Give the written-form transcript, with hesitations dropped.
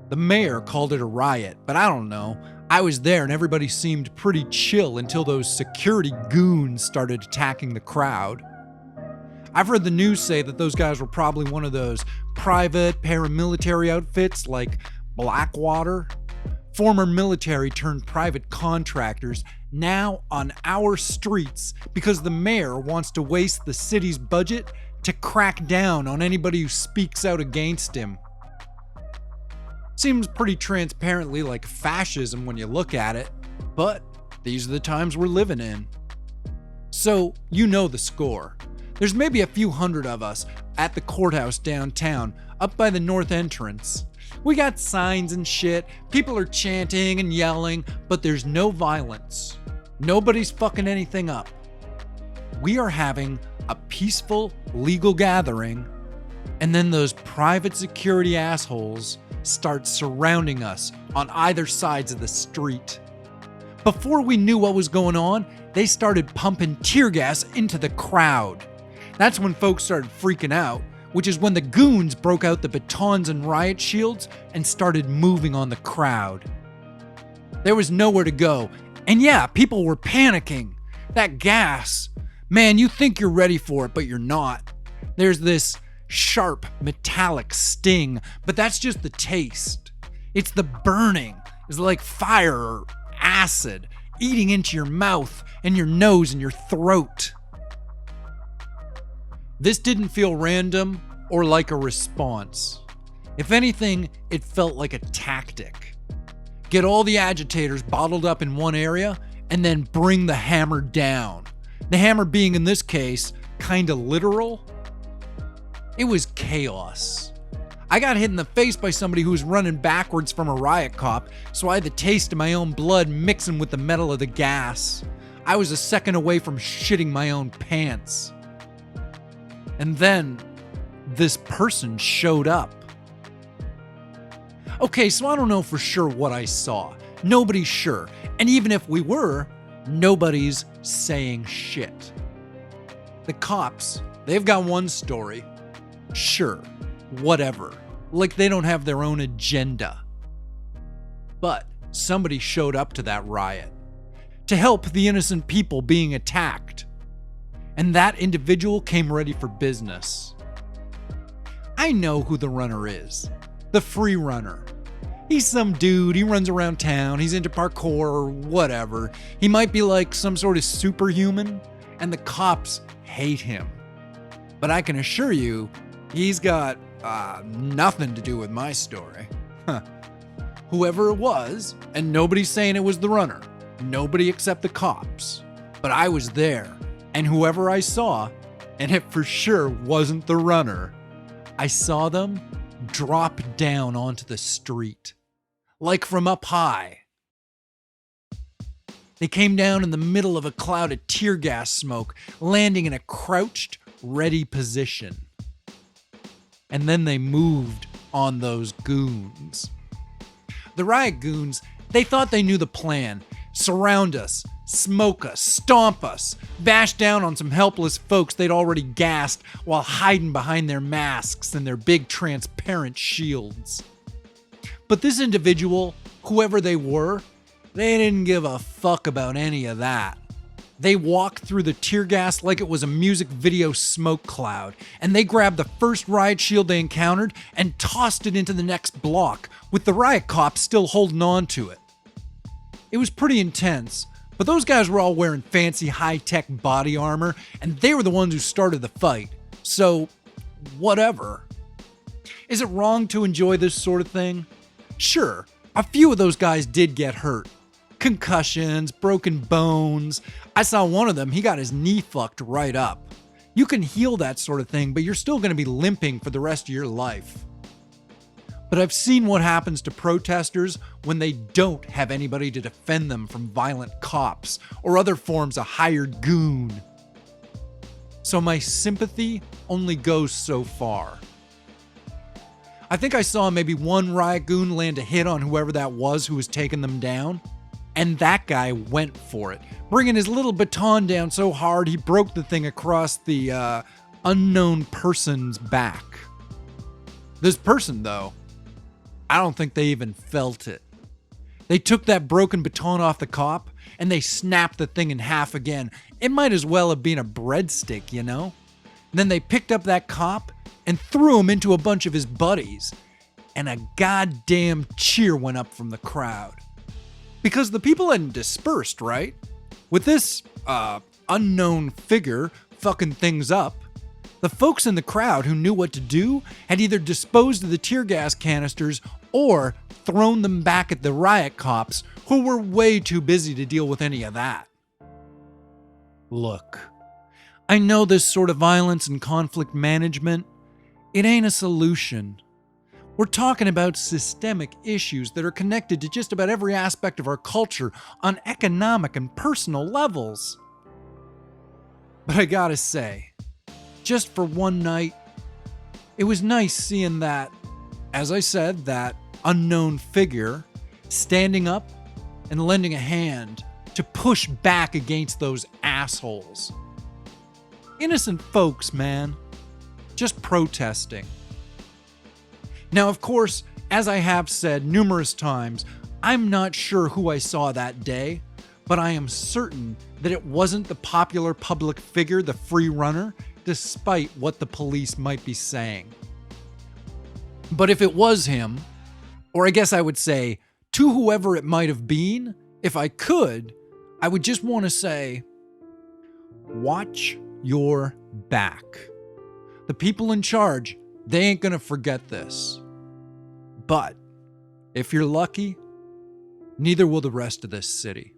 The mayor called it a riot, but I don't know. I was there and everybody seemed pretty chill until those security goons started attacking the crowd. I've heard the news say that those guys were probably one of those private paramilitary outfits like Blackwater. Former military turned private contractors now on our streets because the mayor wants to waste the city's budget to crack down on anybody who speaks out against him. Seems pretty transparently like fascism when you look at it, but these are the times we're living in. So, you know the score. There's maybe a few hundred of us at the courthouse downtown, up by the north entrance. We got signs and shit, people are chanting and yelling, but there's no violence. Nobody's fucking anything up. We are having a peaceful, legal gathering, and then those private security assholes start surrounding us on either sides of the street. Before we knew what was going on, they started pumping tear gas into the crowd. That's when folks started freaking out, which is when the goons broke out the batons and riot shields and started moving on the crowd. There was nowhere to go, and yeah, people were panicking. That gas, man, you think you're ready for it, but you're not. There's this sharp, metallic sting, but that's just the taste. It's the burning. It's like fire or acid eating into your mouth and your nose and your throat. This didn't feel random or like a response. If anything, it felt like a tactic. Get all the agitators bottled up in one area and then bring the hammer down. The hammer being, in this case, kinda literal. It was chaos. I got hit in the face by somebody who was running backwards from a riot cop, so I had the taste of my own blood mixing with the metal of the gas. I was a second away from shitting my own pants. And then, this person showed up. Okay, so I don't know for sure what I saw. Nobody's sure. And even if we were, nobody's saying shit. The cops, they've got one story. Sure, whatever. Like they don't have their own agenda. But somebody showed up to that riot to help the innocent people being attacked. And that individual came ready for business. I know who the runner is. The free runner. He's some dude, he runs around town, he's into parkour or whatever. He might be like some sort of superhuman, and the cops hate him. But I can assure you, he's got nothing to do with my story. Whoever it was, and nobody's saying it was the runner. Nobody except the cops. But I was there, and whoever I saw, and it for sure wasn't the runner, I saw them drop down onto the street. Like from up high. They came down in the middle of a cloud of tear gas smoke, landing in a crouched, ready position. And then they moved on those goons. The riot goons, they thought they knew the plan. Surround us, smoke us, stomp us, bash down on some helpless folks they'd already gassed while hiding behind their masks and their big transparent shields. But this individual, whoever they were, they didn't give a fuck about any of that. They walked through the tear gas like it was a music video smoke cloud, and they grabbed the first riot shield they encountered and tossed it into the next block, with the riot cops still holding on to it. It was pretty intense, but those guys were all wearing fancy high-tech body armor, and they were the ones who started the fight. So, whatever. Is it wrong to enjoy this sort of thing? Sure, a few of those guys did get hurt. Concussions, broken bones. I saw one of them, he got his knee fucked right up. You can heal that sort of thing, but you're still going to be limping for the rest of your life. But I've seen what happens to protesters when they don't have anybody to defend them from violent cops or other forms of hired goon. So my sympathy only goes so far. I think I saw maybe one riot goon land a hit on whoever that was who was taking them down. And that guy went for it, bringing his little baton down so hard he broke the thing across the unknown person's back. This person, though, I don't think they even felt it. They took that broken baton off the cop and they snapped the thing in half again. It might as well have been a breadstick, you know? And then they picked up that cop and threw him into a bunch of his buddies. And a goddamn cheer went up from the crowd. Because the people hadn't dispersed, right? With this, unknown figure fucking things up, the folks in the crowd who knew what to do had either disposed of the tear gas canisters or thrown them back at the riot cops, who were way too busy to deal with any of that. Look, I know this sort of violence and conflict management, it ain't a solution. We're talking about systemic issues that are connected to just about every aspect of our culture on economic and personal levels. But I gotta say, just for one night, it was nice seeing that, as I said, that unknown figure standing up and lending a hand to push back against those assholes. Innocent folks, man. Just protesting. Now, of course, as I have said numerous times, I'm not sure who I saw that day, but I am certain that it wasn't the popular public figure, the free runner, despite what the police might be saying. But if it was him, or I guess I would say, to whoever it might have been, if I could, I would just want to say, watch your back. The people in charge, they ain't gonna forget this. But if you're lucky, neither will the rest of this city.